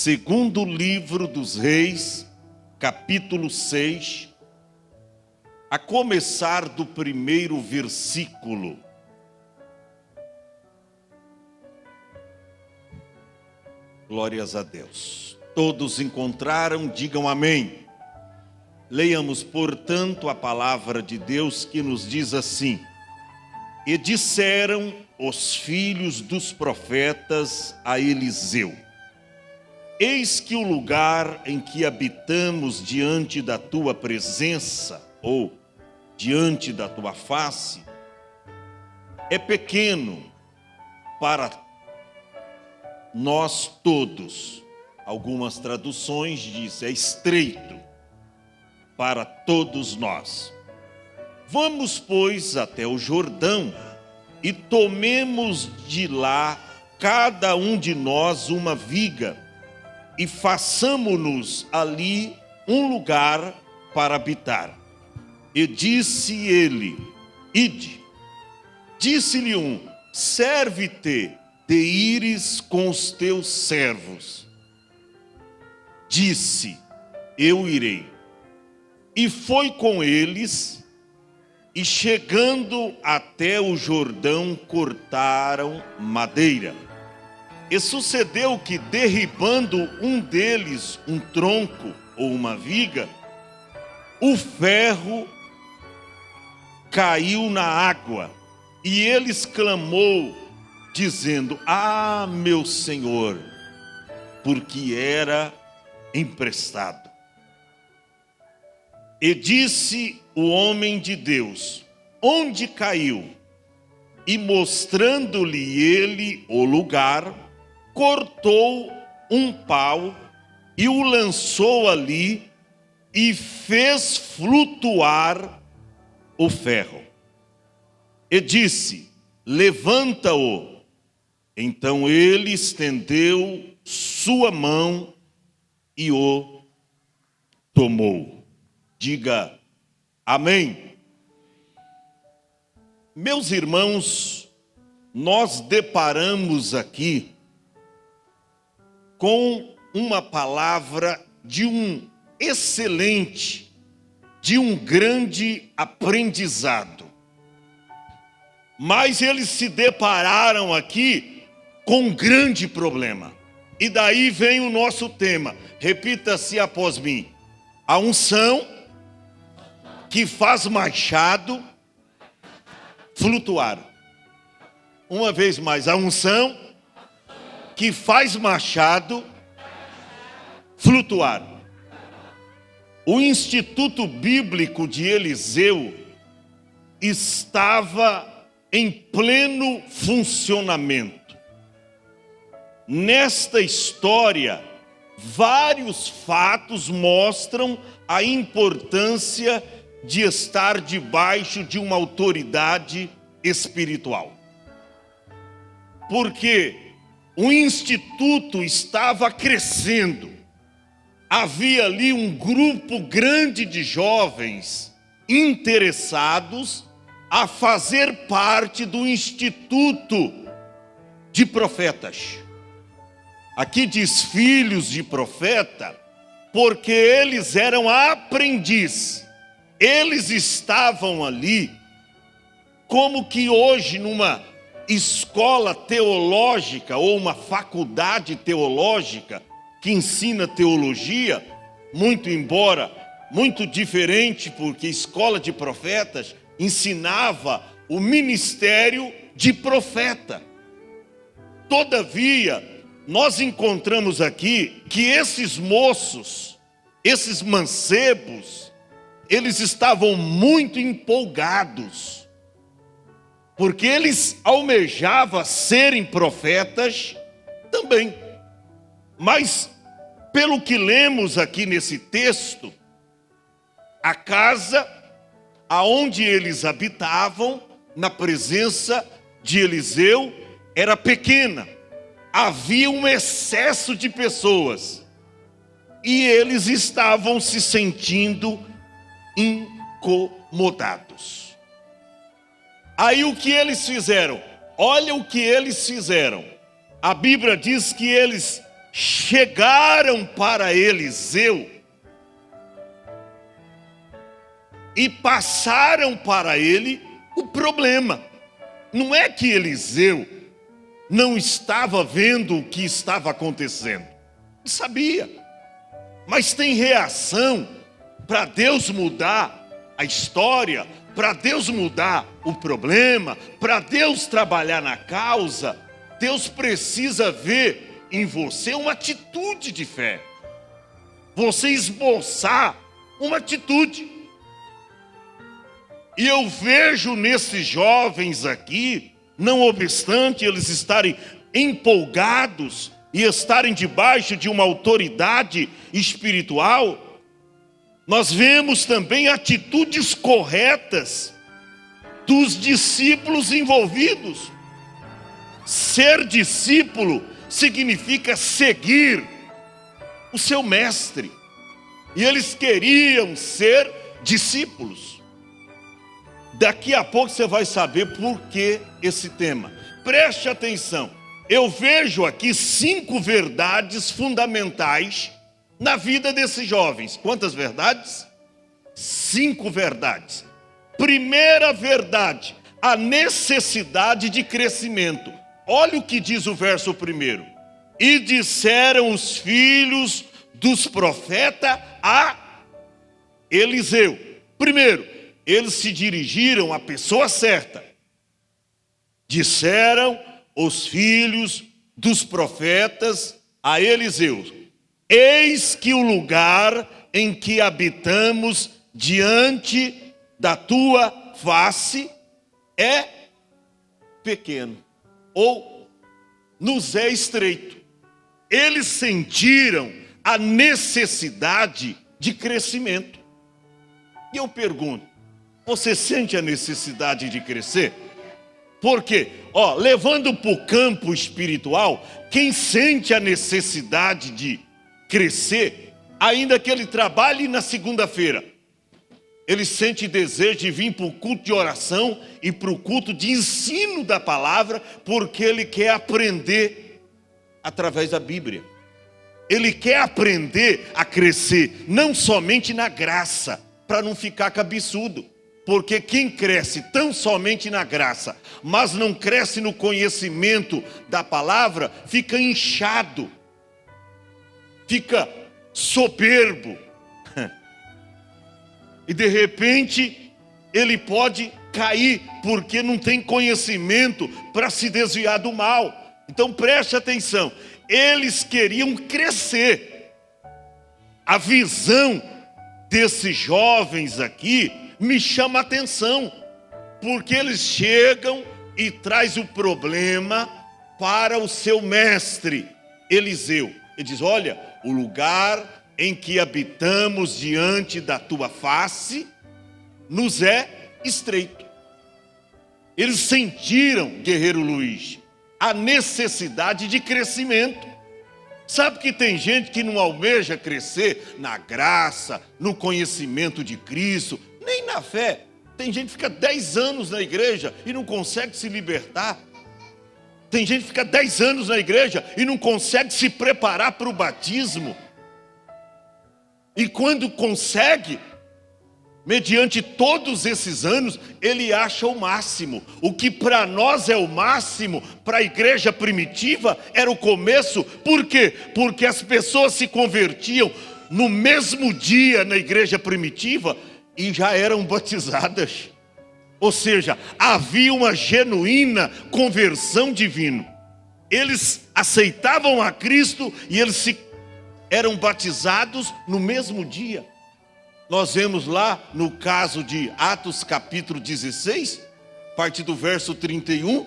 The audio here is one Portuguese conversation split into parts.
Segundo livro dos Reis, capítulo 6, a começar do primeiro versículo. Glórias a Deus. Todos encontraram, digam amém. Leiamos, portanto, a palavra de Deus que nos diz assim: E disseram os filhos dos profetas a Eliseu: Eis que o lugar em que habitamos diante da tua presença, ou diante da tua face, é pequeno para nós todos. Algumas traduções dizem, é estreito para todos nós. Vamos, pois, até o Jordão e tomemos de lá cada um de nós uma viga e façamo-nos ali um lugar para habitar. E disse ele: Ide. Disse-lhe um: Serve-te de ires com os teus servos. Disse: Eu irei. E foi com eles, e chegando até o Jordão, cortaram madeira. E sucedeu que, derribando um deles um tronco ou uma viga, o ferro caiu na água, e ele exclamou, dizendo: Ah, meu senhor, porque era emprestado. E disse o homem de Deus: Onde caiu? E mostrando-lhe ele o lugar, cortou um pau e o lançou ali e fez flutuar o ferro. E disse: Levanta-o. Então ele estendeu sua mão e o tomou. Diga amém. Meus irmãos, nós deparamos aqui com uma palavra de um excelente, de um grande aprendizado. Mas eles se depararam aqui com um grande problema. E daí vem o nosso tema. Repita-se após mim: a unção que faz machado flutuar. Uma vez mais, a unção que faz machado flutuar. O Instituto Bíblico de Eliseu estava em pleno funcionamento. Nesta história, vários fatos mostram a importância de estar debaixo de uma autoridade espiritual. Porque o instituto estava crescendo. Havia ali um grupo grande de jovens interessados a fazer parte do instituto de profetas. Aqui diz filhos de profeta, porque eles eram aprendizes. Eles estavam ali como que hoje numa escola teológica ou uma faculdade teológica que ensina teologia, muito diferente, porque escola de profetas ensinava o ministério de profeta. Todavia, nós encontramos aqui que esses moços, esses mancebos, eles estavam muito empolgados, porque eles almejavam serem profetas também. Mas, pelo que lemos aqui nesse texto, a casa aonde eles habitavam, na presença de Eliseu, era pequena. Havia um excesso de pessoas e eles estavam se sentindo incomodados. Aí o que eles fizeram? Olha o que eles fizeram. A Bíblia diz que eles chegaram para Eliseu e passaram para ele o problema. Não é que Eliseu não estava vendo o que estava acontecendo. Ele sabia. Mas tem reação para Deus mudar a história, para Deus mudar o problema, para Deus trabalhar na causa. Deus precisa ver em você uma atitude de fé. Você esboçar uma atitude. E eu vejo nesses jovens aqui, não obstante eles estarem empolgados e estarem debaixo de uma autoridade espiritual, nós vemos também atitudes corretas dos discípulos envolvidos. Ser discípulo significa seguir o seu mestre. E eles queriam ser discípulos. Daqui a pouco você vai saber por que esse tema. Preste atenção. Eu vejo aqui 5 verdades fundamentais na vida desses jovens. Quantas verdades? 5 verdades. Primeira verdade, a necessidade de crescimento. Olha o que diz o verso 1. E disseram os filhos dos profetas a Eliseu. Primeiro, eles se dirigiram à pessoa certa. Disseram os filhos dos profetas a Eliseu: eis que o lugar em que habitamos diante da tua face é pequeno, ou nos é estreito. Eles sentiram a necessidade de crescimento. E eu pergunto, você sente a necessidade de crescer? Porque, levando para o campo espiritual, quem sente a necessidade de crescer, ainda que ele trabalhe na segunda-feira, ele sente desejo de vir para o culto de oração e para o culto de ensino da palavra, porque ele quer aprender através da Bíblia. Ele quer aprender a crescer, não somente na graça, para não ficar cabeçudo. Porque quem cresce tão somente na graça, mas não cresce no conhecimento da palavra, fica inchado, fica soberbo. E de repente, ele pode cair, porque não tem conhecimento para se desviar do mal. Então preste atenção, eles queriam crescer. A visão desses jovens aqui me chama a atenção, porque eles chegam e traz o problema para o seu mestre, Eliseu. Ele diz: olha, o lugar em que habitamos diante da tua face nos é estreito. Eles sentiram, guerreiro Luiz, a necessidade de crescimento. Sabe que tem gente que não almeja crescer na graça, no conhecimento de Cristo, nem na fé. Tem gente que fica 10 anos na igreja e não consegue se libertar. Tem gente que fica 10 anos na igreja e não consegue se preparar para o batismo. E quando consegue, mediante todos esses anos, ele acha o máximo. O que para nós é o máximo, para a igreja primitiva era o começo. Por quê? Porque as pessoas se convertiam no mesmo dia na igreja primitiva e já eram batizadas. Ou seja, havia uma genuína conversão divina. Eles aceitavam a Cristo e eles eram batizados no mesmo dia. Nós vemos lá no caso de Atos capítulo 16, a partir do verso 31,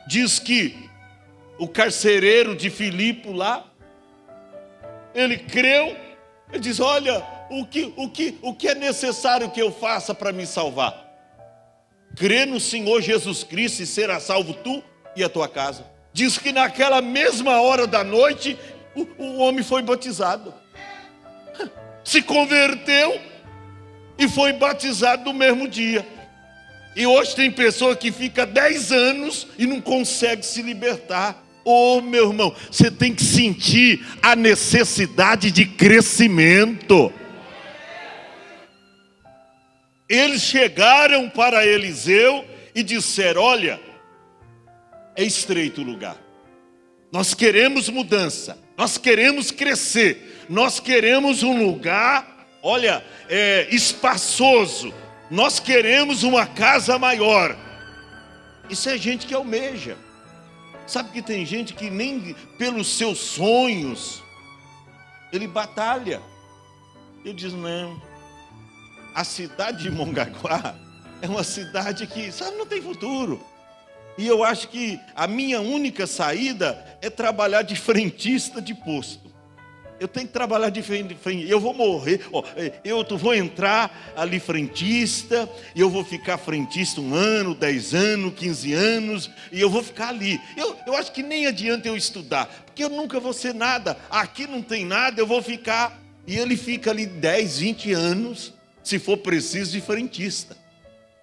diz que o carcereiro de Filipe lá, ele creu, ele diz: olha, o que é necessário que eu faça para me salvar? Crê no Senhor Jesus Cristo e será salvo tu e a tua casa. Diz que naquela mesma hora da noite, o homem foi batizado. Se converteu e foi batizado no mesmo dia. E hoje tem pessoa que fica 10 anos e não consegue se libertar. Ô, meu irmão, você tem que sentir a necessidade de crescimento. Eles chegaram para Eliseu e disseram: olha, é estreito o lugar. Nós queremos mudança, nós queremos crescer, nós queremos um lugar, olha, espaçoso, nós queremos uma casa maior. Isso é gente que almeja. Sabe que tem gente que nem pelos seus sonhos ele batalha. Eu digo, não, a cidade de Mongaguá é uma cidade que, sabe, não tem futuro. E eu acho que a minha única saída é trabalhar de frentista de posto. Eu tenho que trabalhar de frente, eu vou morrer, eu vou entrar ali frentista, e eu vou ficar frentista 1 ano, 10 anos, 15 anos, e eu vou ficar ali. Eu acho que nem adianta eu estudar, porque eu nunca vou ser nada, aqui não tem nada, eu vou ficar. E ele fica ali 10, 20 anos, se for preciso, de frentista.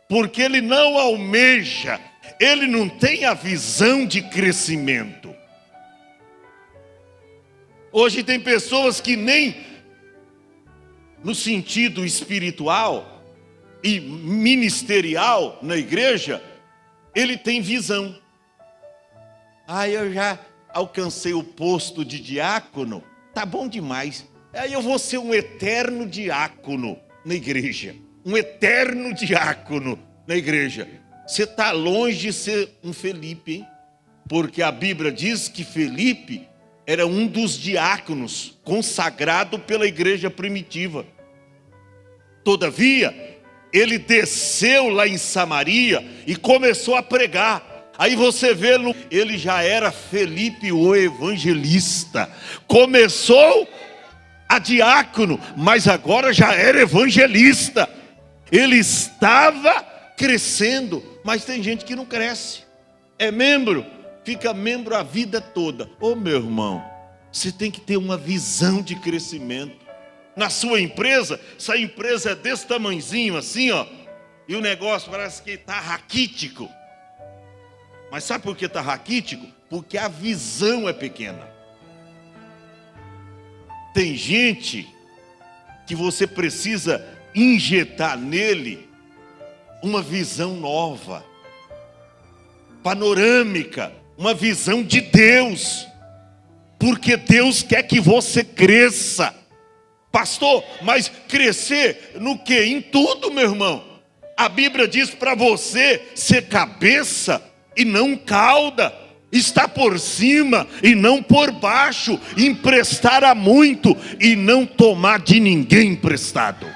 Porque ele não almeja, ele não tem a visão de crescimento. Hoje tem pessoas que nem no sentido espiritual e ministerial na igreja, ele tem visão. Eu já alcancei o posto de diácono, tá bom demais. Aí eu vou ser um eterno diácono na igreja. Um eterno diácono na igreja. Você está longe de ser um Felipe, hein? Porque a Bíblia diz que Felipe era um dos diáconos consagrado pela igreja primitiva. Todavia, ele desceu lá em Samaria e começou a pregar. Aí você vê, ele já era Felipe o evangelista. Começou a diácono, mas agora já era evangelista. Ele estava crescendo, mas tem gente que não cresce. É membro, fica membro a vida toda. Ô, meu irmão, você tem que ter uma visão de crescimento. Na sua empresa, se a empresa é desse tamanhozinho assim, ó, e o negócio parece que está raquítico. Mas sabe por que está raquítico? Porque a visão é pequena. Tem gente que você precisa injetar nele uma visão nova, panorâmica, uma visão de Deus, porque Deus quer que você cresça. Pastor, mas crescer no quê? Em tudo, meu irmão. A Bíblia diz para você ser cabeça e não cauda, estar por cima e não por baixo, emprestar a muito e não tomar de ninguém emprestado.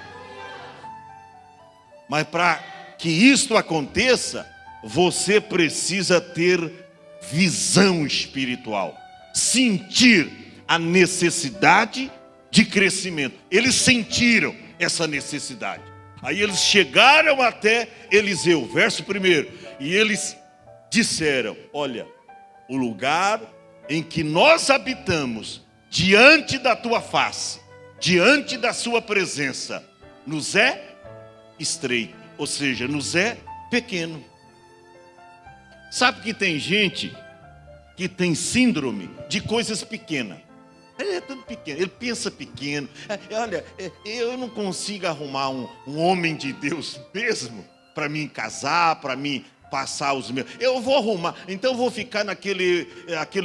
Mas para que isto aconteça, você precisa ter visão espiritual, sentir a necessidade de crescimento. Eles sentiram essa necessidade. Aí eles chegaram até Eliseu, verso 1, e eles disseram: olha, o lugar em que nós habitamos, diante da tua face, diante da sua presença, nos é estreito, ou seja, nos é pequeno. Sabe que tem gente que tem síndrome de coisas pequenas. Ele é tudo pequeno, ele pensa pequeno. Olha, eu não consigo arrumar um homem de Deus mesmo para mim casar, para mim passar os meus. Eu vou arrumar, então eu vou ficar naquele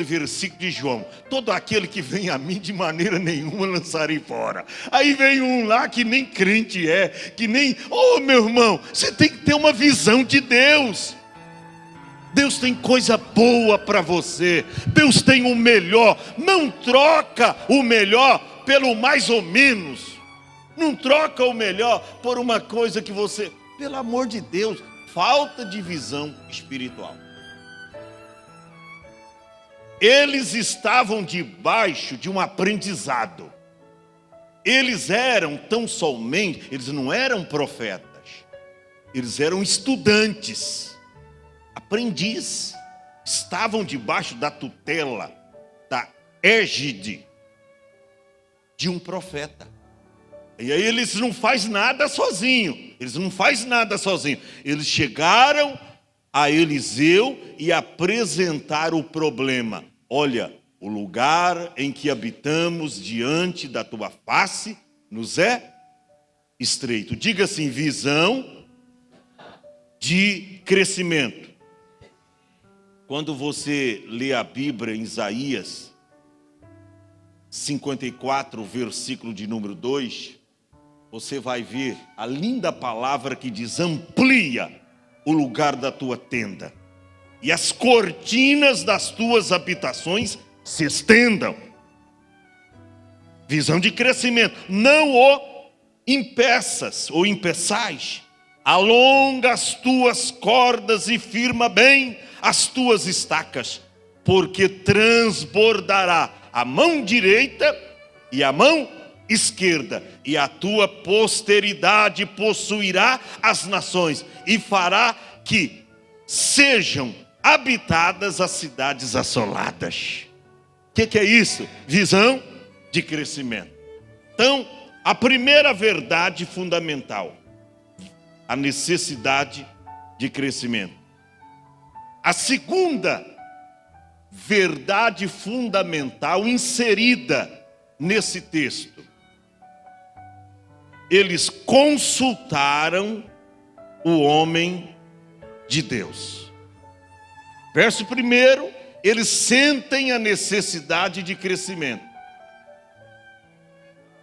versículo de João: todo aquele que vem a mim de maneira nenhuma lançarei fora. Aí vem um lá que nem crente é, que nem, meu irmão, você tem que ter uma visão de Deus. Deus tem coisa boa para você. Deus tem o melhor. Não troca o melhor pelo mais ou menos. Não troca o melhor por uma coisa que você, pelo amor de Deus, falta de visão espiritual. Eles estavam debaixo de um aprendizado. Eles eram tão somente, eles não eram profetas. Eles eram estudantes. Aprendiz, estavam debaixo da tutela, da égide de um profeta. E aí eles não fazem nada sozinhos. Eles chegaram a Eliseu e apresentaram o problema. olha, o lugar em que habitamos diante da tua face nos é estreito. Diga assim, visão de crescimento. Quando você lê a Bíblia em Isaías 54, versículo de número 2, você vai ver a linda palavra que diz: amplia o lugar da tua tenda, e as cortinas das tuas habitações se estendam. Visão de crescimento. Não o impeças ou impeçais. Alonga as tuas cordas e firma bem as tuas estacas, porque transbordará a mão direita e a mão esquerda, e a tua posteridade possuirá as nações, e fará que sejam habitadas as cidades assoladas. O que é isso? Visão de crescimento. Então, a primeira verdade fundamental, a necessidade de crescimento. A segunda verdade fundamental inserida nesse texto: eles consultaram o homem de Deus. Verso 1, eles sentem a necessidade de crescimento.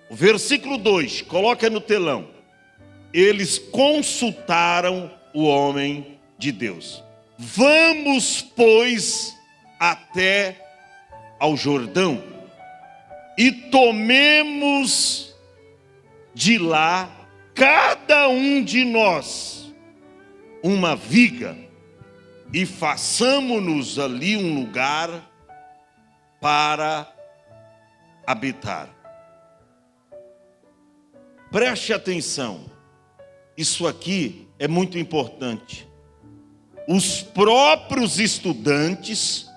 O versículo 2, coloca no telão. Eles consultaram o homem de Deus. Vamos, pois, até ao Jordão e tomemos de lá cada um de nós uma viga e façamos-nos ali um lugar para habitar. Preste atenção, isso aqui é muito importante. Os próprios estudantes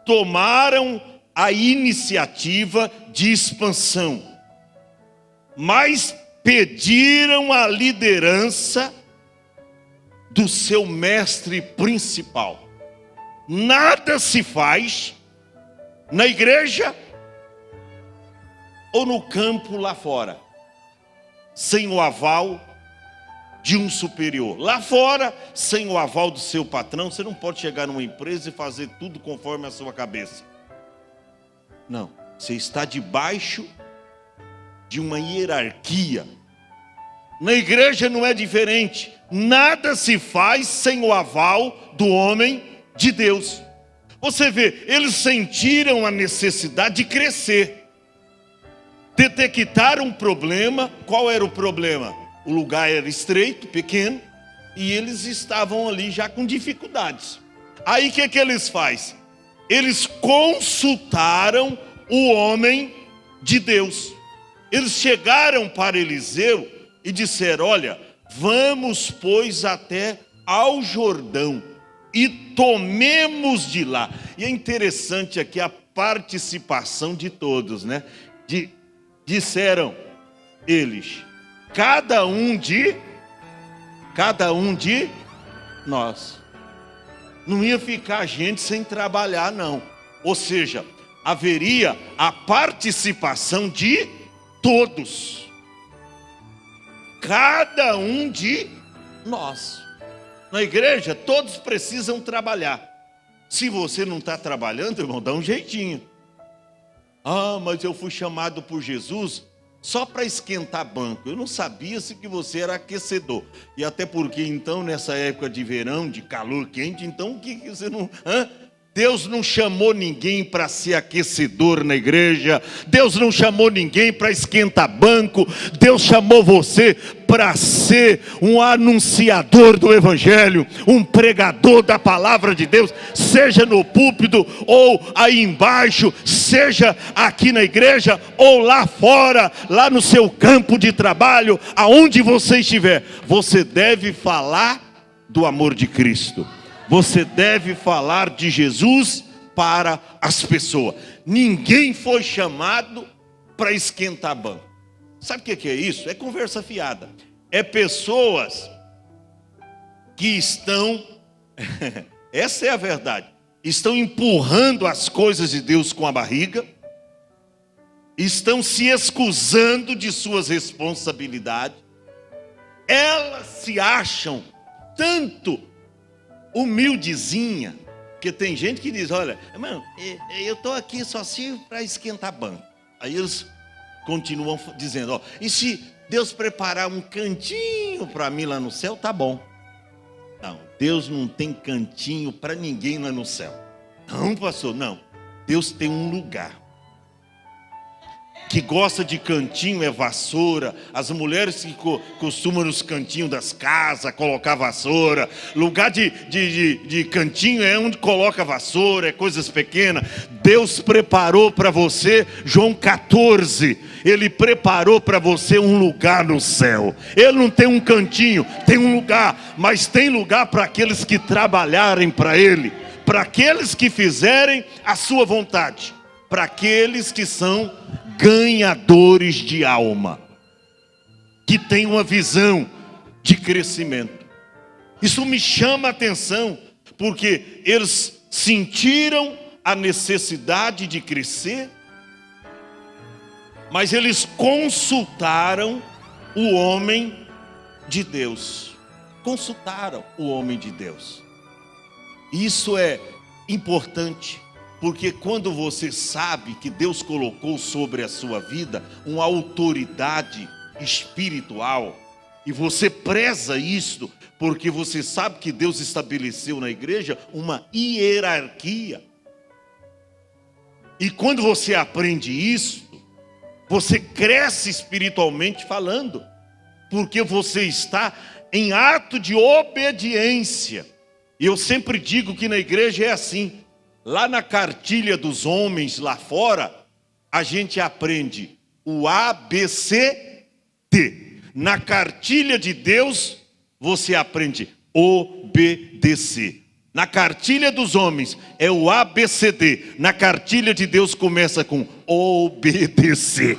tomaram a iniciativa de expansão, mas pediram a liderança do seu mestre principal. Nada se faz na igreja ou no campo lá fora sem o aval de um superior. Lá fora, sem o aval do seu patrão, você não pode chegar numa empresa e fazer tudo conforme a sua cabeça. Não, você está debaixo de uma hierarquia. Na igreja não é diferente. Nada se faz sem o aval do homem de Deus. Você vê, eles sentiram a necessidade de crescer. Detectaram um problema. Qual era o problema? O lugar era estreito, pequeno, e eles estavam ali já com dificuldades. Aí o que eles fazem? Eles consultaram o homem de Deus. Eles chegaram para Eliseu e disseram: olha, vamos, pois, até ao Jordão e tomemos de lá. E é interessante aqui a participação de todos, né? Disseram eles: cada um de nós. Não ia ficar gente sem trabalhar, não. Ou seja, haveria a participação de todos. Cada um de nós. Na igreja, todos precisam trabalhar. Se você não está trabalhando, irmão, dá um jeitinho. Ah, mas eu fui chamado por Jesus só para esquentar banco. Eu não sabia se que você era aquecedor. E até porque, então, nessa época de verão, de calor quente, então, o que você não... Deus não chamou ninguém para ser aquecedor na igreja. Deus não chamou ninguém para esquentar banco. Deus chamou você para ser um anunciador do evangelho, um pregador da palavra de Deus, seja no púlpito ou aí embaixo, seja aqui na igreja ou lá fora, lá no seu campo de trabalho, aonde você estiver. Você deve falar do amor de Cristo. Você deve falar de Jesus para as pessoas. Ninguém foi chamado para esquentar banco. Sabe o que é isso? É conversa fiada. É pessoas que estão, essa é a verdade, estão empurrando as coisas de Deus com a barriga, estão se excusando de suas responsabilidades, elas se acham tanto humildezinha, porque tem gente que diz, olha, irmão, eu estou aqui só sirvo para esquentar banco. Aí eles continuam dizendo, ó, e se Deus preparar um cantinho para mim lá no céu, tá bom. Não, Deus não tem cantinho para ninguém lá no céu. Não, pastor, não. Deus tem um lugar. Que gosta de cantinho é vassoura. As mulheres que costumam nos cantinhos das casas colocar vassoura. Lugar de cantinho é onde coloca vassoura, é coisas pequenas. Deus preparou para você, João 14, Ele preparou para você um lugar no céu. Ele não tem um cantinho, tem um lugar. Mas tem lugar para aqueles que trabalharem para Ele, para aqueles que fizerem a sua vontade, para aqueles que são ganhadores de alma, que têm uma visão de crescimento. Isso me chama a atenção, porque eles sentiram a necessidade de crescer, mas eles consultaram o homem de Deus. Consultaram o homem de Deus. Isso é importante. Porque quando você sabe que Deus colocou sobre a sua vida uma autoridade espiritual, e você preza isso, porque você sabe que Deus estabeleceu na igreja uma hierarquia. E quando você aprende isso, você cresce espiritualmente falando, porque você está em ato de obediência. E eu sempre digo que na igreja é assim. Lá na cartilha dos homens, lá fora, a gente aprende o ABCD. Na cartilha de Deus, você aprende obedecer. Na cartilha dos homens, é o ABCD. Na cartilha de Deus, começa com obedecer.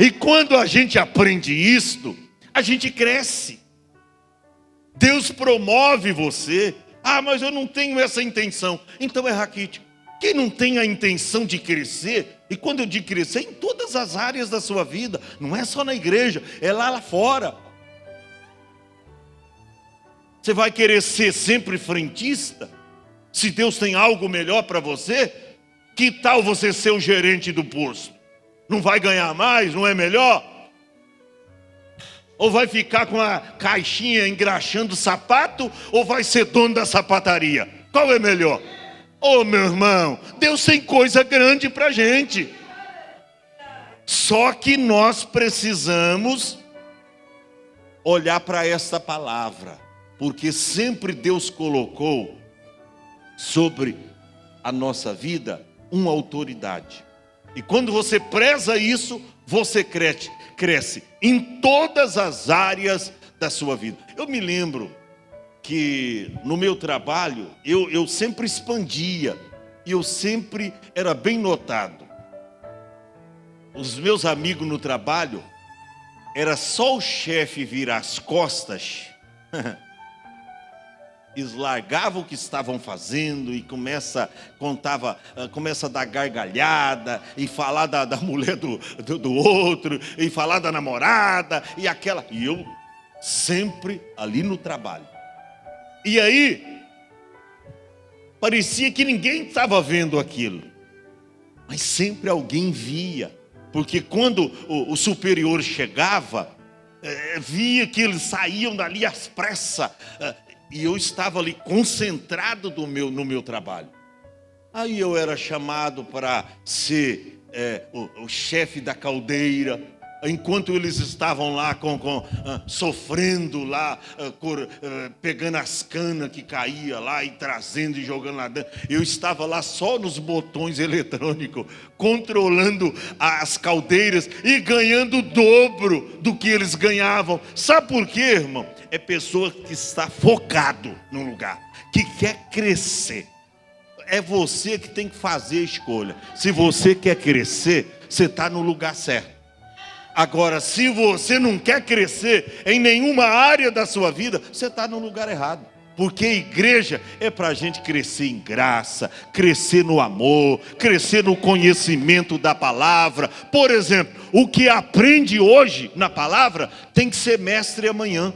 E quando a gente aprende isto, a gente cresce. Deus promove você. Ah, mas eu não tenho essa intenção. Então é raquítico. Quem não tem a intenção de crescer, e quando eu digo crescer, em todas as áreas da sua vida, não é só na igreja, é lá fora. Você vai querer ser sempre frentista? Se Deus tem algo melhor para você, que tal você ser o gerente do posto? Não vai ganhar mais, não é melhor? Ou vai ficar com a caixinha engraxando sapato, ou vai ser dono da sapataria? Qual é melhor? Ô meu irmão, Deus tem coisa grande para a gente. Só que nós precisamos olhar para esta palavra, porque sempre Deus colocou sobre a nossa vida uma autoridade. E quando você preza isso, você cresce em todas as áreas da sua vida. Eu me lembro que no meu trabalho, eu sempre expandia, e eu sempre era bem notado. Os meus amigos no trabalho, era só o chefe virar as costas, eles largavam o que estavam fazendo e começa a dar gargalhada e falar da mulher do outro, e falar da namorada e aquela. E eu sempre ali no trabalho. E aí, parecia que ninguém estava vendo aquilo, mas sempre alguém via, porque quando o superior chegava, via que eles saíam dali às pressas, e eu estava ali concentrado no meu trabalho. Aí eu era chamado para ser o chefe da caldeira. Enquanto eles estavam lá sofrendo lá, pegando as canas que caía lá e trazendo e jogando lá dentro, eu estava lá só nos botões eletrônicos, controlando as caldeiras e ganhando o dobro do que eles ganhavam. Sabe por quê, irmão? É pessoa que está focado num lugar, que quer crescer. É você que tem que fazer a escolha. Se você quer crescer, você está no lugar certo. Agora, se você não quer crescer em nenhuma área da sua vida, você está no lugar errado. Porque igreja é para a gente crescer em graça, crescer no amor, crescer no conhecimento da palavra. Por exemplo, o que aprende hoje na palavra tem que ser mestre amanhã.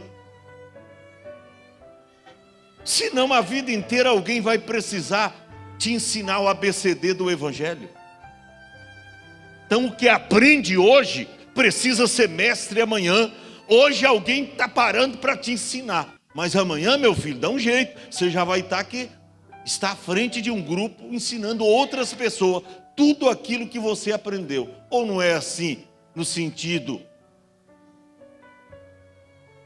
Senão a vida inteira alguém vai precisar te ensinar o ABCD do Evangelho. Então o que aprende hoje precisa ser mestre amanhã. Hoje alguém está parando para te ensinar. Mas amanhã, meu filho, dá um jeito. Você já vai estar aqui, está à frente de um grupo ensinando outras pessoas tudo aquilo que você aprendeu. Ou não é assim, no sentido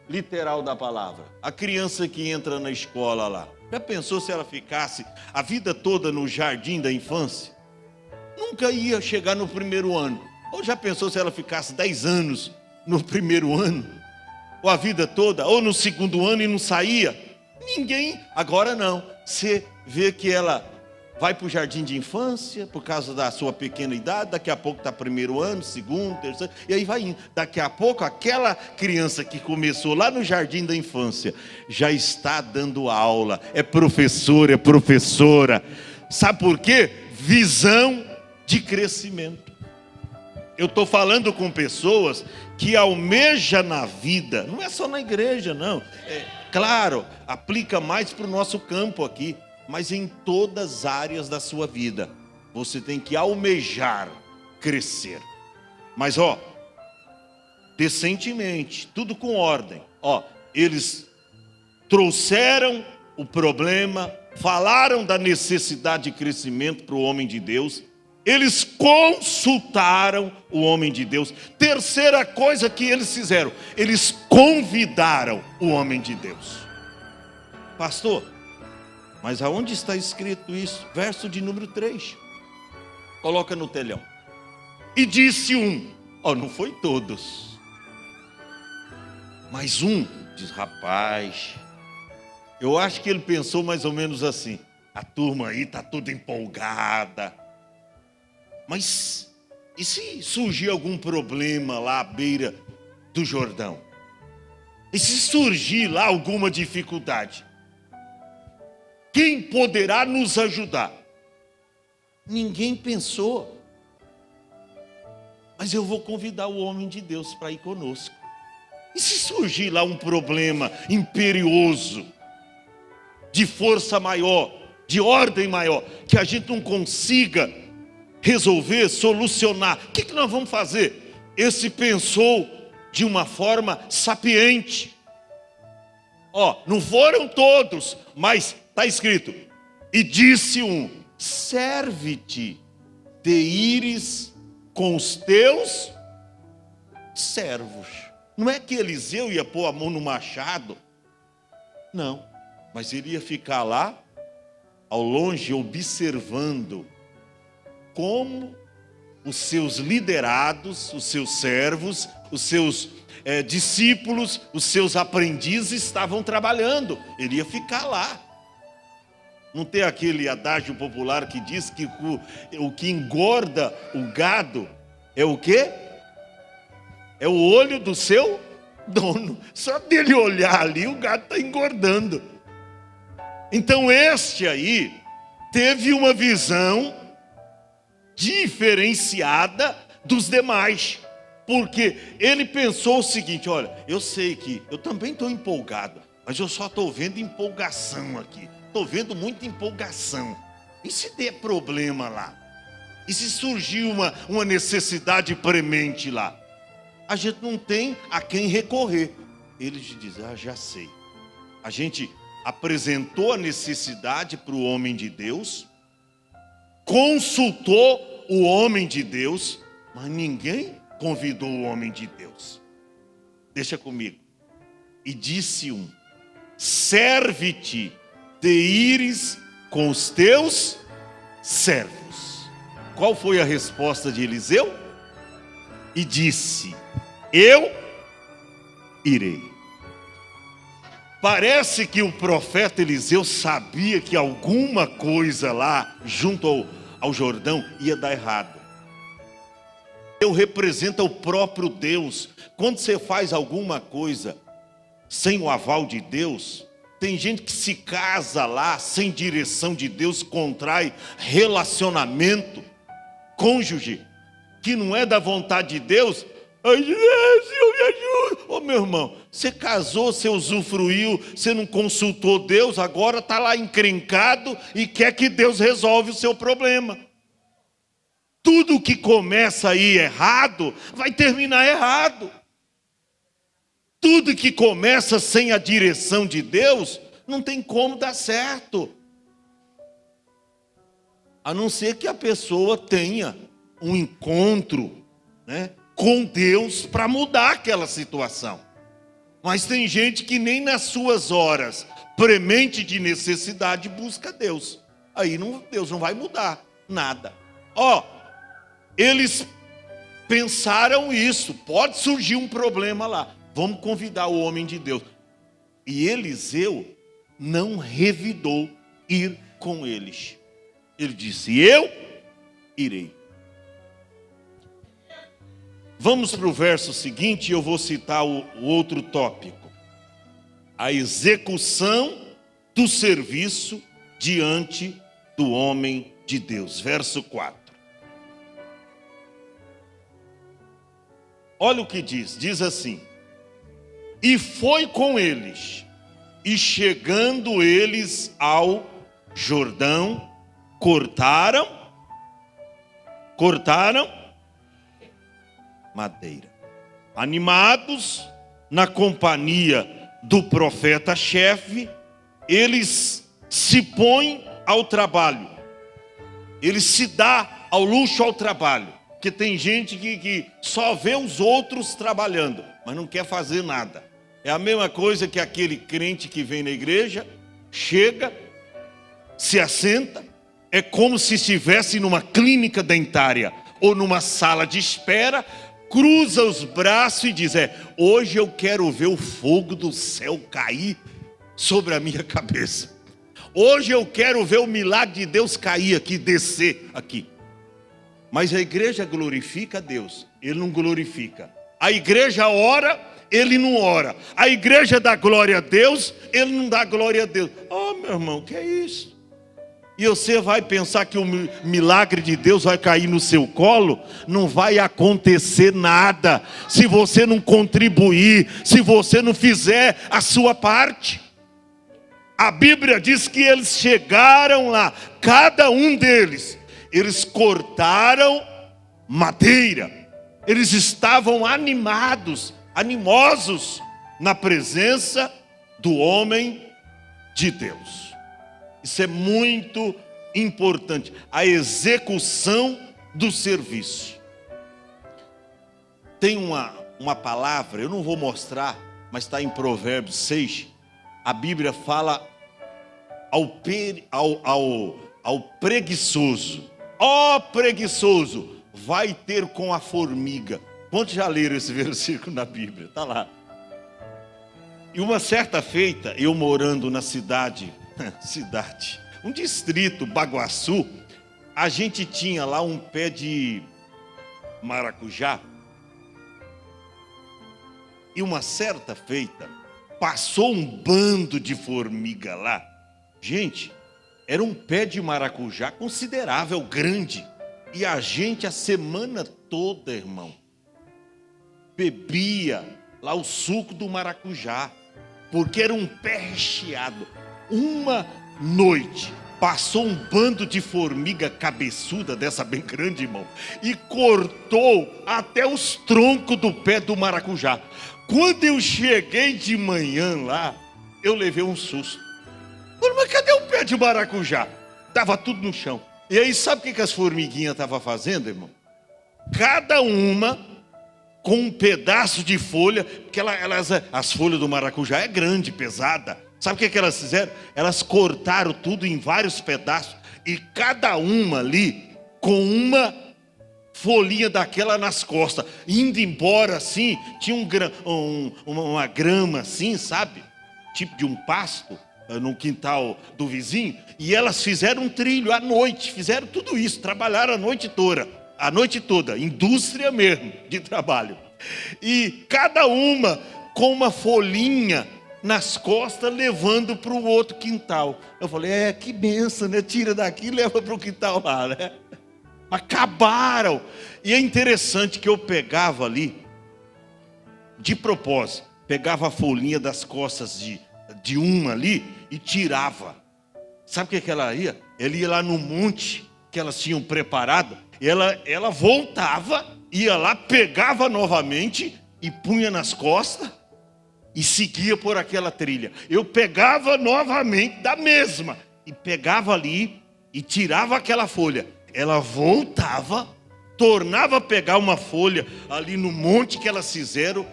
literal da palavra? A criança que entra na escola lá, já pensou se ela ficasse a vida toda no jardim da infância? Nunca ia chegar no primeiro ano. Ou já pensou se ela ficasse 10 anos no primeiro ano? Ou a vida toda, ou no segundo ano e não saía? Ninguém, agora não. Você vê que ela vai para o jardim de infância, por causa da sua pequena idade, daqui a pouco está primeiro ano, segundo, terceiro, e aí vai indo. Daqui a pouco, aquela criança que começou lá no jardim da infância, já está dando aula, é professora. Sabe por quê? Visão de crescimento. Eu estou falando com pessoas que almejam na vida, não é só na igreja, não. Claro, aplica mais para o nosso campo aqui, mas em todas as áreas da sua vida. Você tem que almejar crescer. Mas, decentemente, tudo com ordem. Eles trouxeram o problema, falaram da necessidade de crescimento para o homem de Deus. Eles consultaram o homem de Deus. Terceira coisa que eles fizeram, eles convidaram o homem de Deus. Pastor, mas aonde está escrito isso? Verso de número 3. Coloca no telhão. E disse um, não foi todos, mas um, diz, rapaz, eu acho que ele pensou mais ou menos assim, a turma aí está toda empolgada. Mas e se surgir algum problema lá à beira do Jordão? E se surgir lá alguma dificuldade? Quem poderá nos ajudar? Ninguém pensou. Mas eu vou convidar o homem de Deus para ir conosco. E se surgir lá um problema imperioso, de força maior, de ordem maior, que a gente não consiga resolver, solucionar, o que nós vamos fazer? Esse pensou de uma forma sapiente. Não foram todos, mas está escrito, e disse um, serve-te de ires com os teus servos. Não é que Eliseu ia pôr a mão no machado, não, mas ele ia ficar lá, ao longe, observando como os seus liderados, os seus servos, os seus discípulos, os seus aprendizes estavam trabalhando. Ele ia ficar lá. Não tem aquele adágio popular que diz que o que engorda o gado é o quê? É o olho do seu dono. Só dele olhar ali, o gado está engordando. Então este aí teve uma visão diferenciada dos demais, porque ele pensou o seguinte, olha, eu sei que eu também estou empolgado, mas eu só estou vendo empolgação aqui, estou vendo muita empolgação, e se der problema lá? E se surgir uma necessidade premente lá? A gente não tem a quem recorrer. Ele diz, já sei. A gente apresentou a necessidade para o homem de Deus, consultou o homem de Deus, mas ninguém convidou o homem de Deus. Deixa comigo. E disse um, serve-te de ires com os teus servos. Qual foi a resposta de Eliseu? E disse, eu irei. Parece que o profeta Eliseu sabia que alguma coisa lá, junto ao Jordão, ia dar errado. Deus representa o próprio Deus. Quando você faz alguma coisa sem o aval de Deus, Tem gente que se casa lá sem direção de Deus, contrai relacionamento, cônjuge, que não é da vontade de Deus. Ai, Senhor, me ajuda. Ô meu irmão, você casou, você usufruiu, você não consultou Deus, agora está lá encrencado e quer que Deus resolva o seu problema. Tudo que começa aí errado, vai terminar errado. Tudo que começa sem a direção de Deus, não tem como dar certo. A não ser que a pessoa tenha um encontro, né, com Deus para mudar aquela situação. Mas tem gente que nem nas suas horas premente de necessidade busca Deus. Aí Deus não vai mudar nada. Eles pensaram isso, pode surgir um problema lá. Vamos convidar o homem de Deus. E Eliseu não revidou ir com eles. Ele disse, eu irei. Vamos para o verso seguinte, e eu vou citar o outro tópico. A execução do serviço diante do homem de Deus. Verso 4. Olha o que diz assim: e foi com eles, e chegando eles ao Jordão, cortaram madeira. Animados na companhia do profeta-chefe, eles se põem ao trabalho. Eles se dão ao luxo ao trabalho. Porque tem gente que só vê os outros trabalhando, mas não quer fazer nada. É a mesma coisa que aquele crente que vem na igreja, chega, se assenta, é como se estivesse numa clínica dentária ou numa sala de espera, cruza os braços e diz, hoje eu quero ver o fogo do céu cair sobre a minha cabeça. Hoje eu quero ver o milagre de Deus cair aqui, descer aqui. Mas a igreja glorifica a Deus, ele não glorifica. A igreja ora, ele não ora. A igreja dá glória a Deus, ele não dá glória a Deus. Meu irmão, que é isso? E você vai pensar que o milagre de Deus vai cair no seu colo? Não vai acontecer nada se você não contribuir, se você não fizer a sua parte. A Bíblia diz que eles chegaram lá, cada um deles, eles cortaram madeira. Eles estavam animosos na presença do homem de Deus. Isso é muito importante. A execução do serviço. Tem uma palavra, eu não vou mostrar, mas está em Provérbios 6. A Bíblia fala ao preguiçoso. Preguiçoso, vai ter com a formiga. Quantos já leram esse versículo na Bíblia? Está lá. E uma certa feita, eu morando na cidade, um distrito, Baguaçu, a gente tinha lá um pé de maracujá. E uma certa feita, passou um bando de formiga lá. Gente, era um pé de maracujá considerável, grande. E a gente a semana toda, irmão, bebia lá o suco do maracujá, porque era um pé recheado. Uma noite, passou um bando de formiga cabeçuda, dessa bem grande, irmão, e cortou até os troncos do pé do maracujá. Quando eu cheguei de manhã lá, eu levei um susto. Mas cadê o pé de maracujá? Estava tudo no chão. E aí, sabe o que as formiguinhas estavam fazendo, irmão? Cada uma com um pedaço de folha, porque as folhas do maracujá é grande, pesada. Sabe o que elas fizeram? Elas cortaram tudo em vários pedaços, e cada uma ali com uma folhinha daquela nas costas, indo embora assim. Tinha uma grama assim, sabe? Tipo de um pasto no quintal do vizinho, e elas fizeram um trilho à noite, fizeram tudo isso, trabalharam a noite toda, indústria mesmo de trabalho, e cada uma com uma folhinha nas costas, levando para o outro quintal. Eu falei, que benção, né? Tira daqui e leva para o quintal lá, né? Acabaram. E é interessante que eu pegava ali, de propósito, pegava a folhinha das costas de uma ali e tirava. Sabe o que ela ia? Ela ia lá no monte que elas tinham preparado, ela voltava, ia lá, pegava novamente e punha nas costas e seguia por aquela trilha. Eu pegava novamente da mesma e pegava ali e tirava aquela folha. Ela voltava, tornava a pegar uma folha ali no monte que elas fizeram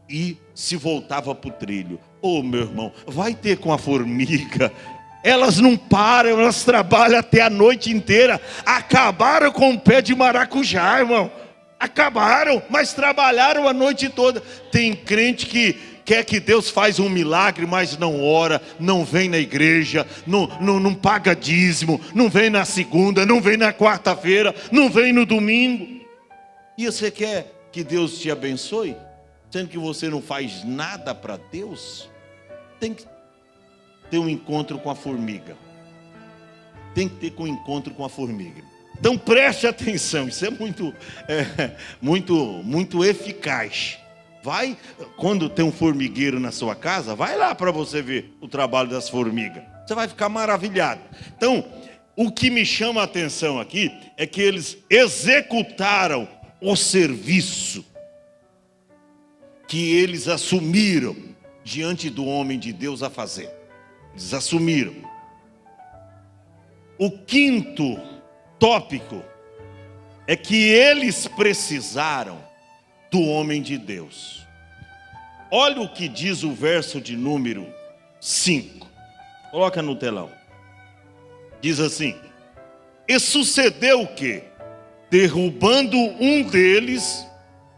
e se voltava para o trilho. Meu irmão, vai ter com a formiga. Elas não param, elas trabalham até a noite inteira. Acabaram com o pé de maracujá, irmão. Acabaram, mas trabalharam a noite toda. Tem crente que quer que Deus faz um milagre, mas não ora, não vem na igreja, não paga dízimo, não vem na segunda, não vem na quarta-feira, não vem no domingo. E você quer que Deus te abençoe, sendo que você não faz nada para Deus? Tem que ter um encontro com a formiga. Tem que ter um encontro com a formiga. Então preste atenção, isso é muito eficaz. Vai, quando tem um formigueiro na sua casa, vai lá para você ver o trabalho das formigas. Você vai ficar maravilhado. Então, o que me chama a atenção aqui é que eles executaram o serviço que eles assumiram diante do homem de Deus a fazer. Eles assumiram. O quinto tópico é que eles precisaram do homem de Deus. Olha o que diz o verso de número 5. Coloca no telão. Diz assim: e sucedeu o quê? Derrubando um deles,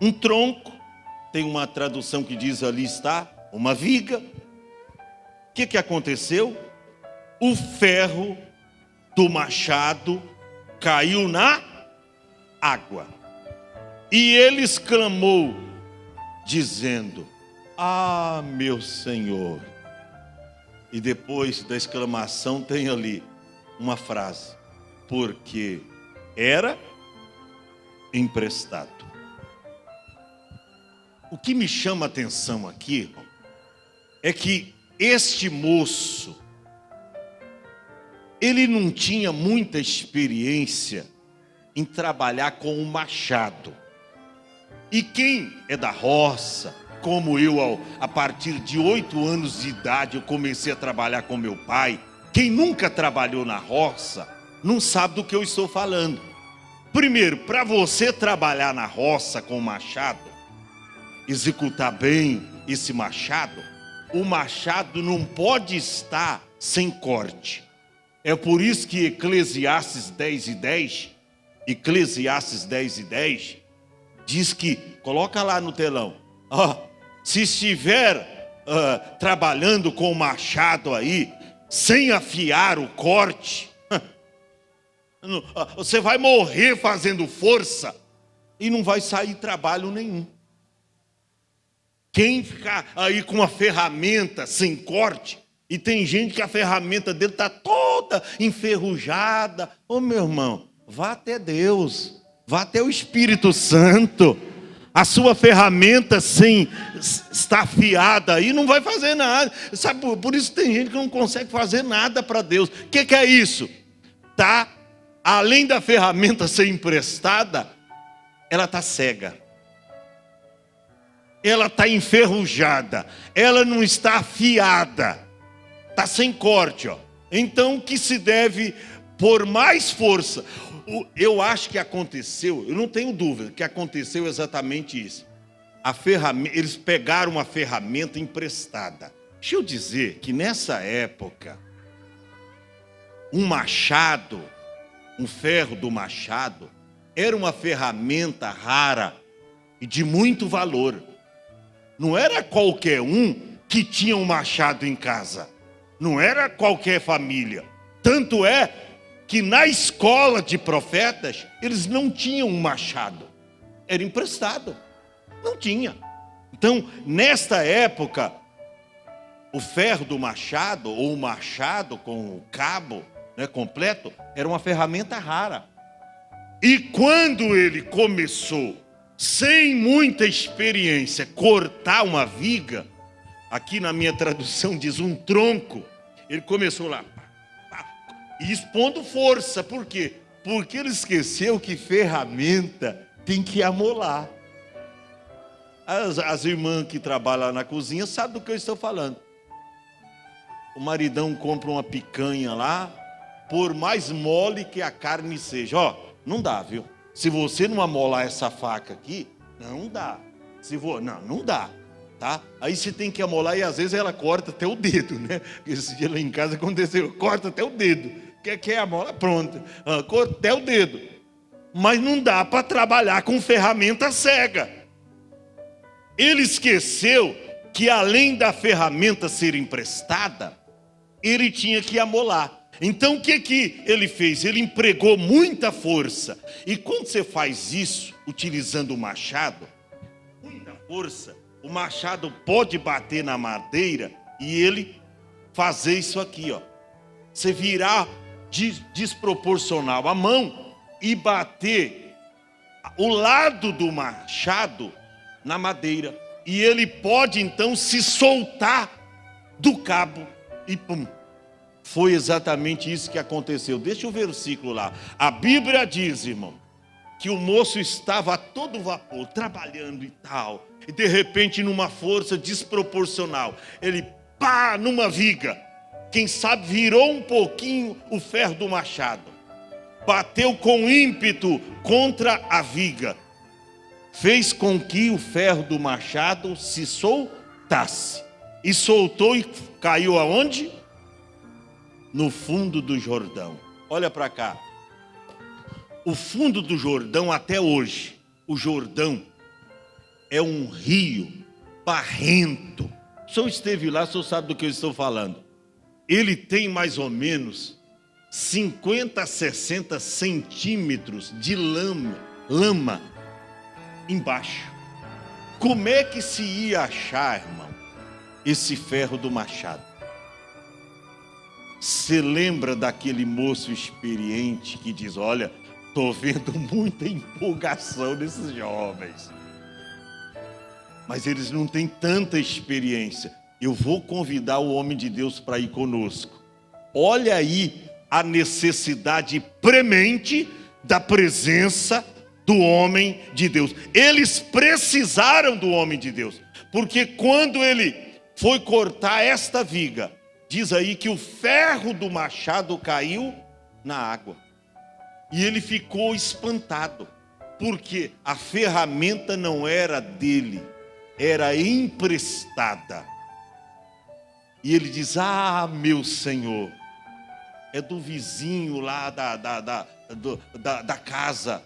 um tronco. Tem uma tradução que diz ali está, uma viga. O que aconteceu? O ferro do machado caiu na água. E ele exclamou, dizendo: meu Senhor. E depois da exclamação tem ali uma frase: porque era emprestado. O que me chama a atenção aqui, irmão, é que este moço, ele não tinha muita experiência em trabalhar com o machado. E quem é da roça, como eu, a partir de 8 anos de idade, eu comecei a trabalhar com meu pai. Quem nunca trabalhou na roça, não sabe do que eu estou falando. Primeiro, para você trabalhar na roça com o machado, executar bem esse machado, o machado não pode estar sem corte. É por isso que Eclesiastes 10:10, diz que, coloca lá no telão, se estiver trabalhando com o machado aí, sem afiar o corte, você vai morrer fazendo força e não vai sair trabalho nenhum. Quem ficar aí com uma ferramenta sem corte, e tem gente que a ferramenta dele está toda enferrujada. Meu irmão, vá até Deus, vá até o Espírito Santo. A sua ferramenta sem estar afiada aí não vai fazer nada. Sabe, por isso tem gente que não consegue fazer nada para Deus. O que é isso? Além da ferramenta ser emprestada, ela está cega. Ela está enferrujada. Ela não está afiada. Está sem corte. Então, o que se deve por mais força? Eu acho que aconteceu, eu não tenho dúvida que aconteceu exatamente isso. Eles pegaram uma ferramenta emprestada. Deixa eu dizer que nessa época, um machado, um ferro do machado, era uma ferramenta rara e de muito valor. Não era qualquer um que tinha um machado em casa. Não era qualquer família. Tanto é que na escola de profetas, eles não tinham um machado. Era emprestado. Não tinha. Então, nesta época, o ferro do machado, ou o machado com o cabo, né, completo, era uma ferramenta rara. E quando ele começou, sem muita experiência, cortar uma viga, aqui na minha tradução diz um tronco, ele começou lá, e expondo força. Por quê? Porque ele esqueceu que ferramenta tem que amolar. As irmãs que trabalham na cozinha sabem do que eu estou falando. O maridão compra uma picanha lá, por mais mole que a carne seja. Ó, não dá, viu? Se você não amolar essa faca aqui, não dá. Não dá, tá? Aí você tem que amolar e às vezes ela corta até o dedo, né? Esse dia lá em casa aconteceu, corta até o dedo. Quer amolar? Pronto. Corta até o dedo. Mas não dá para trabalhar com ferramenta cega. Ele esqueceu que além da ferramenta ser emprestada, ele tinha que amolar. Então o que ele fez? Ele empregou muita força. E quando você faz isso, utilizando o machado, muita força, o machado pode bater na madeira e ele fazer isso aqui, ó. Você virar desproporcional a mão e bater o lado do machado na madeira. E ele pode então se soltar do cabo e pum. Foi exatamente isso que aconteceu. Deixa o versículo lá. A Bíblia diz, irmão, que o moço estava a todo vapor, trabalhando e tal. E de repente, numa força desproporcional, ele pá, numa viga. Quem sabe virou um pouquinho o ferro do machado. Bateu com ímpeto contra a viga. Fez com que o ferro do machado se soltasse. E soltou e caiu aonde? No fundo do Jordão. Olha para cá. O fundo do Jordão até hoje, o Jordão é um rio barrento. O senhor esteve lá, o senhor sabe do que eu estou falando. Ele tem mais ou menos 50 a 60 centímetros de lama embaixo. Como é que se ia achar, irmão, esse ferro do machado? Você lembra daquele moço experiente que diz, olha, estou vendo muita empolgação desses jovens, mas eles não têm tanta experiência. Eu vou convidar o homem de Deus para ir conosco. Olha aí a necessidade premente da presença do homem de Deus. Eles precisaram do homem de Deus, porque quando ele foi cortar esta viga, diz aí que o ferro do machado caiu na água. E ele ficou espantado, porque a ferramenta não era dele, era emprestada. E ele diz, meu Senhor, é do vizinho lá da casa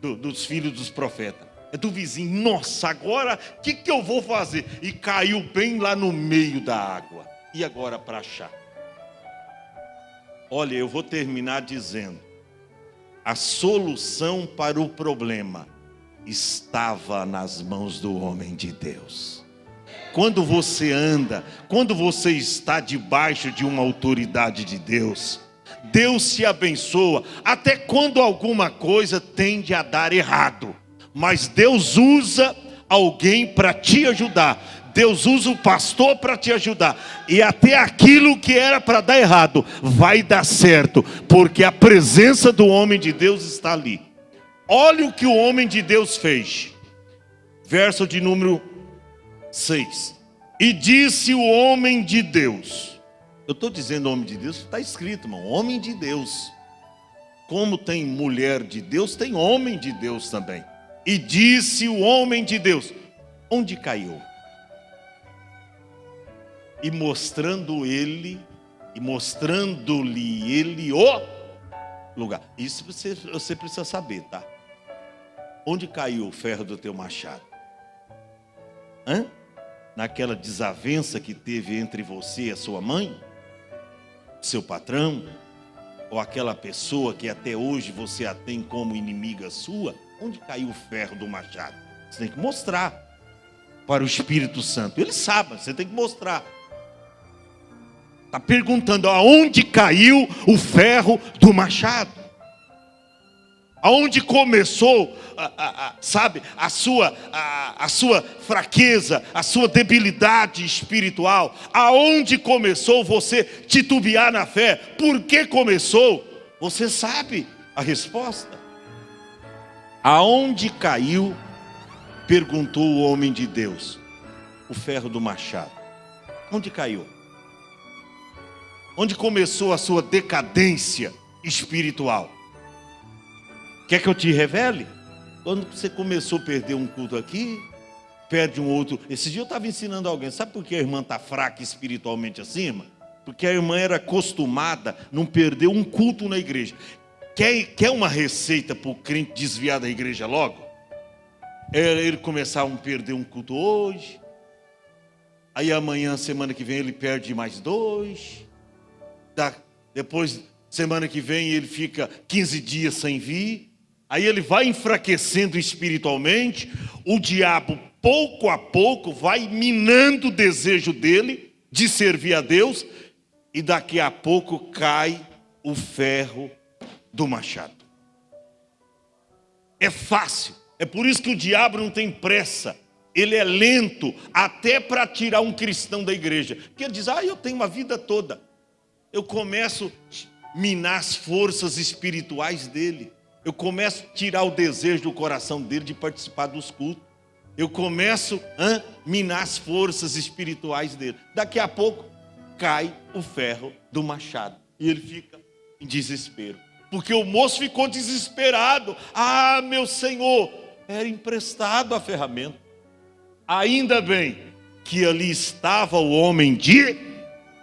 dos filhos dos profetas. É do vizinho. Nossa, agora o que eu vou fazer? E caiu bem lá no meio da água. E agora para achar? Olha, eu vou terminar dizendo, a solução para o problema estava nas mãos do homem de Deus. Quando você anda, quando você está debaixo de uma autoridade de Deus, Deus te abençoa, até quando alguma coisa tende a dar errado, mas Deus usa alguém para te ajudar. Deus usa o pastor para te ajudar. E até aquilo que era para dar errado vai dar certo, porque a presença do homem de Deus está ali. Olha o que o homem de Deus fez. Verso de número 6. E disse o homem de Deus. Eu estou dizendo homem de Deus, está escrito, irmão, homem de Deus. Como tem mulher de Deus, tem homem de Deus também. E disse o homem de Deus, onde caiu? E mostrando-lhe ele o lugar. Isso você precisa saber, tá? Onde caiu o ferro do teu machado? Naquela desavença que teve entre você e a sua mãe? Seu patrão? Ou aquela pessoa que até hoje você a tem como inimiga sua? Onde caiu o ferro do machado? Você tem que mostrar para o Espírito Santo. Ele sabe, você tem que mostrar. Está perguntando aonde caiu o ferro do machado. Aonde começou, sabe, a sua fraqueza, a sua debilidade espiritual. Aonde começou você titubear na fé? Por que começou? Você sabe a resposta. Aonde caiu, perguntou o homem de Deus, o ferro do machado. Onde caiu? Onde começou a sua decadência espiritual? Quer que eu te revele? Quando você começou a perder um culto aqui, perde um outro. Esse dia eu estava ensinando alguém, sabe por que a irmã está fraca espiritualmente assim, irmã? Porque a irmã era acostumada a não perder um culto na igreja. Quer uma receita para o crente desviar da igreja logo? É ele começar a perder um culto hoje, aí amanhã, semana que vem, ele perde mais 2, depois, semana que vem, ele fica 15 dias sem vir, aí ele vai enfraquecendo espiritualmente, o diabo, pouco a pouco, vai minando o desejo dele de servir a Deus, e daqui a pouco cai o ferro do machado. É fácil, é por isso que o diabo não tem pressa, ele é lento até para tirar um cristão da igreja, porque ele diz, eu tenho uma vida toda, eu começo a minar as forças espirituais dele, eu começo a tirar o desejo do coração dele de participar dos cultos, eu começo a minar as forças espirituais dele, daqui a pouco cai o ferro do machado, e ele fica em desespero, porque o moço ficou desesperado. Meu Senhor, era emprestado a ferramenta. Ainda bem que ali estava o homem de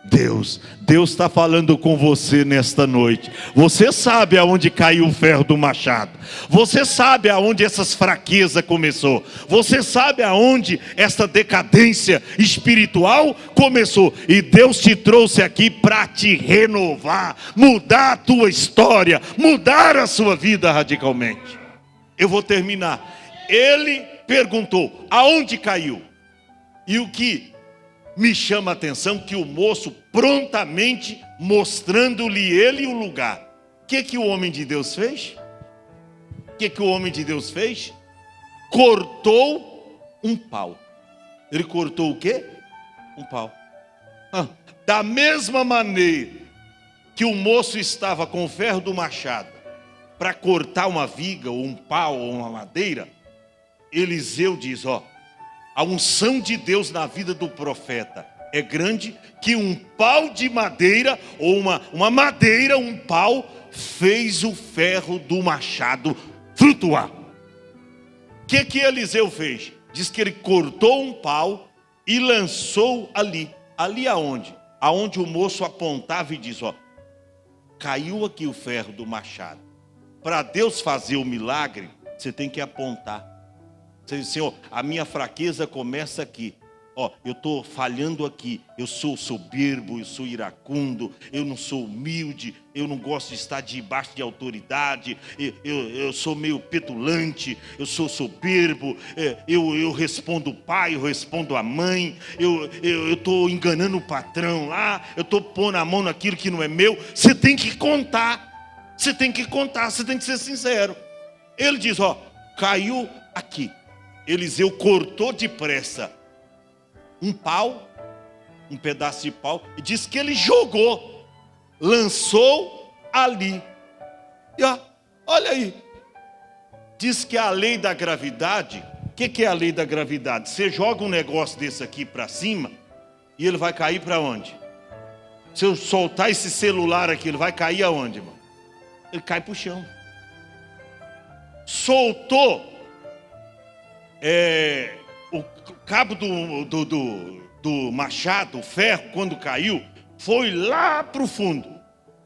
Deus. Deus está falando com você nesta noite. Você sabe aonde caiu o ferro do machado. Você sabe aonde essas fraquezas começou. Você sabe aonde essa decadência espiritual começou. E Deus te trouxe aqui para te renovar, mudar a tua história, mudar a sua vida radicalmente. Eu vou terminar. Ele perguntou, aonde caiu? E o que me chama a atenção, que o moço prontamente, mostrando-lhe ele o lugar. O que o homem de Deus fez? O que o homem de Deus fez? Cortou um pau. Ele cortou o quê? Um pau. Da mesma maneira que o moço estava com o ferro do machado para cortar uma viga, ou um pau, ou uma madeira, Eliseu diz, a unção de Deus na vida do profeta é grande, que um pau de madeira, ou uma madeira, um pau, fez o ferro do machado flutuar. O que Eliseu fez? Diz que ele cortou um pau e lançou ali. Ali aonde? Aonde o moço apontava e diz, caiu aqui o ferro do machado. Para Deus fazer o milagre, você tem que apontar. Você diz, Senhor, a minha fraqueza começa aqui. Eu estou falhando aqui. Eu sou soberbo, eu sou iracundo, eu não sou humilde, eu não gosto de estar debaixo de autoridade, eu sou meio petulante, eu sou soberbo, eu respondo o pai, eu respondo a mãe, eu estou enganando o patrão lá, eu estou pondo a mão naquilo que não é meu. Você tem que contar, você tem que contar, você tem que ser sincero. Ele diz, caiu aqui. Eliseu cortou depressa um pau, um pedaço de pau, e diz que ele jogou, lançou ali. E olha aí, diz que a lei da gravidade, o que é a lei da gravidade? Você joga um negócio desse aqui para cima, e ele vai cair para onde? Se eu soltar esse celular aqui, ele vai cair aonde, irmão? Ele cai para o chão. Soltou o cabo do machado, o ferro, quando caiu, foi lá para o fundo.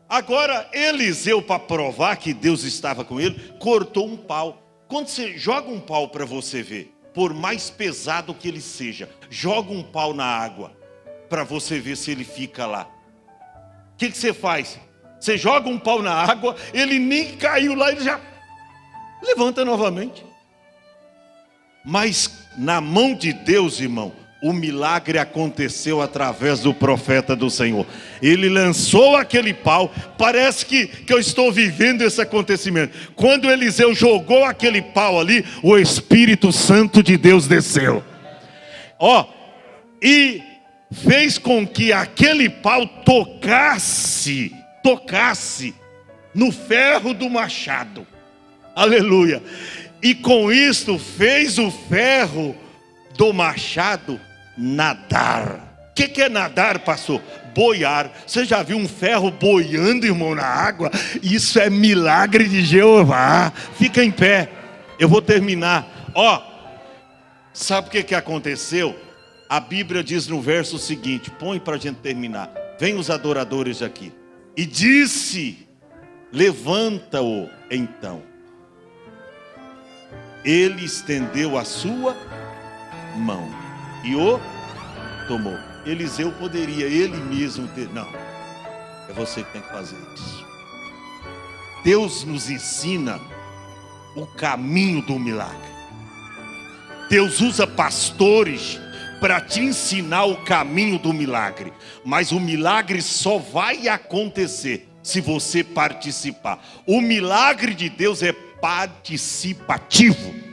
Agora Eliseu, para provar que Deus estava com ele, cortou um pau. Quando você joga um pau para você ver, por mais pesado que ele seja, joga um pau na água para você ver se ele fica lá. O que você faz? Você joga um pau na água, ele nem caiu lá, ele já levanta novamente. Mas na mão de Deus, irmão, o milagre aconteceu através do profeta do Senhor. Ele lançou aquele pau. Parece que eu estou vivendo esse acontecimento. Quando Eliseu jogou aquele pau ali, o Espírito Santo de Deus desceu. E fez com que aquele pau tocasse no ferro do machado. Aleluia. E com isto fez o ferro do machado nadar. O que é nadar, pastor? Boiar. Você já viu um ferro boiando, irmão, na água? Isso é milagre de Jeová. Fica em pé. Eu vou terminar. Sabe o que aconteceu? A Bíblia diz no verso seguinte, põe para a gente terminar. Vem os adoradores aqui. E disse: levanta-o então. Ele estendeu a sua mão e o tomou. Eliseu poderia ele mesmo ter. Não, é você que tem que fazer isso. Deus nos ensina o caminho do milagre. Deus usa pastores para te ensinar o caminho do milagre. Mas o milagre só vai acontecer se você participar. O milagre de Deus é participativo.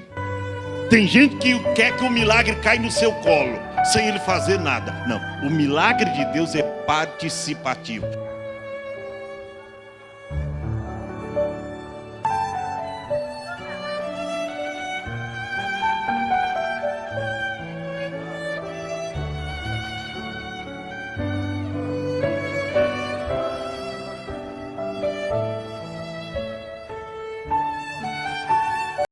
Tem gente que quer que o milagre caia no seu colo, sem ele fazer nada. Não, o milagre de Deus é participativo.